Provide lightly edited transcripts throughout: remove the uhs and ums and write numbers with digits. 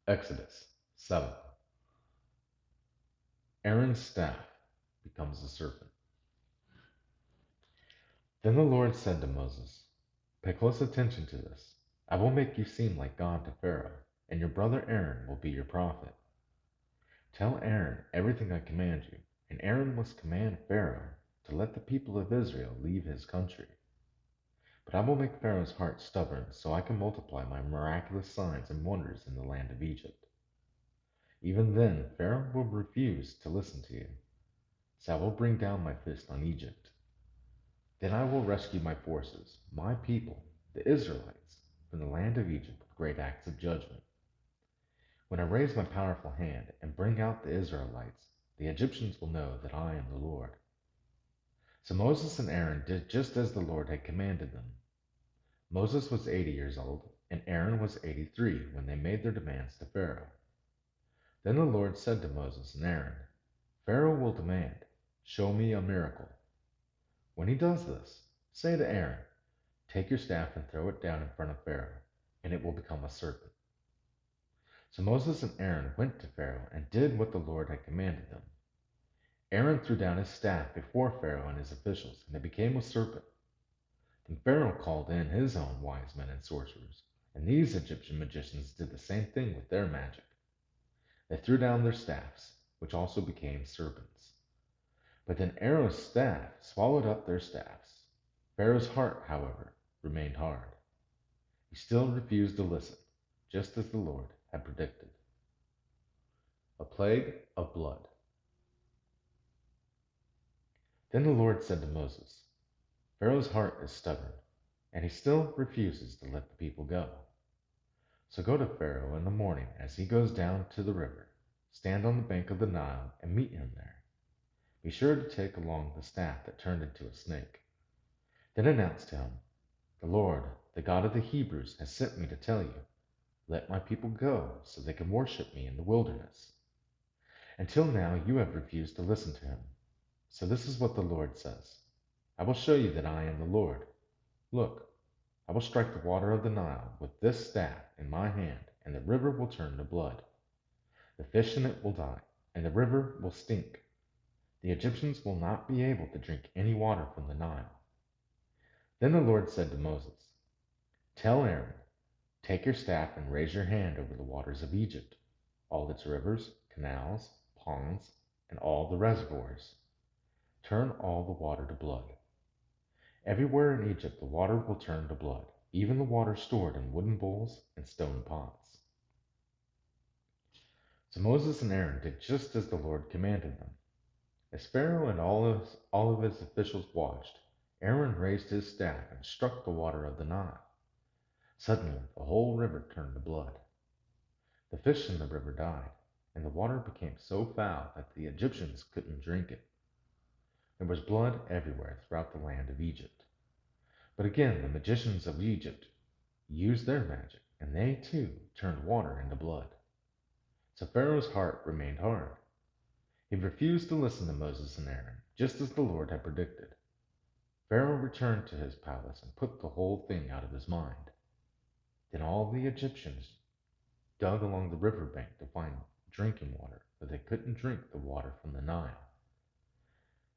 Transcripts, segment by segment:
Exodus 7. Aaron's staff becomes a serpent. Then the Lord said to Moses, "Pay close attention to this. I will make you seem like God to Pharaoh, and your brother Aaron will be your prophet. Tell Aaron everything I command you, and Aaron must command Pharaoh to let the people of Israel leave his country. But I will make Pharaoh's heart stubborn so I can multiply my miraculous signs and wonders in the land of Egypt. Even then, Pharaoh will refuse to listen to you, so I will bring down my fist on Egypt. Then I will rescue my forces, my people, the Israelites, from the land of Egypt with great acts of judgment. When I raise my powerful hand and bring out the Israelites, the Egyptians will know that I am the Lord." So Moses and Aaron did just as the Lord had commanded them. Moses was 80 years old, and Aaron was 83 when they made their demands to Pharaoh. Then the Lord said to Moses and Aaron, "Pharaoh will demand, 'Show me a miracle.' When he does this, say to Aaron, 'Take your staff and throw it down in front of Pharaoh, and it will become a serpent.'" So Moses and Aaron went to Pharaoh and did what the Lord had commanded them. Aaron threw down his staff before Pharaoh and his officials, and it became a serpent. Then Pharaoh called in his own wise men and sorcerers, and these Egyptian magicians did the same thing with their magic. They threw down their staffs, which also became serpents. But then Aaron's staff swallowed up their staffs. Pharaoh's heart, however, remained hard. He still refused to listen, just as the Lord had predicted. A plague of blood. Then the Lord said to Moses, "Pharaoh's heart is stubborn, and he still refuses to let the people go. So go to Pharaoh in the morning as he goes down to the river. Stand on the bank of the Nile and meet him there. Be sure to take along the staff that turned into a snake. Then announce to him, 'The Lord, the God of the Hebrews, has sent me to tell you, let my people go so they can worship me in the wilderness. Until now you have refused to listen to him. So this is what the Lord says. I will show you that I am the Lord. Look, I will strike the water of the Nile with this staff in my hand, and the river will turn to blood. The fish in it will die, and the river will stink. The Egyptians will not be able to drink any water from the Nile." Then the Lord said to Moses, "Tell Aaron, take your staff and raise your hand over the waters of Egypt, all its rivers, canals, ponds, and all the reservoirs. Turn all the water to blood. Everywhere in Egypt the water will turn to blood, even the water stored in wooden bowls and stone pots." So Moses and Aaron did just as the Lord commanded them. As Pharaoh and all of his officials watched, Aaron raised his staff and struck the water of the Nile. Suddenly, the whole river turned to blood. The fish in the river died, and the water became so foul that the Egyptians couldn't drink it. There was blood everywhere throughout the land of Egypt. But again, the magicians of Egypt used their magic, and they too turned water into blood. So Pharaoh's heart remained hard. He refused to listen to Moses and Aaron, just as the Lord had predicted. Pharaoh returned to his palace and put the whole thing out of his mind. Then all the Egyptians dug along the river bank to find drinking water, but they couldn't drink the water from the Nile.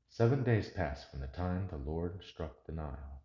7 days passed from the time the Lord struck the Nile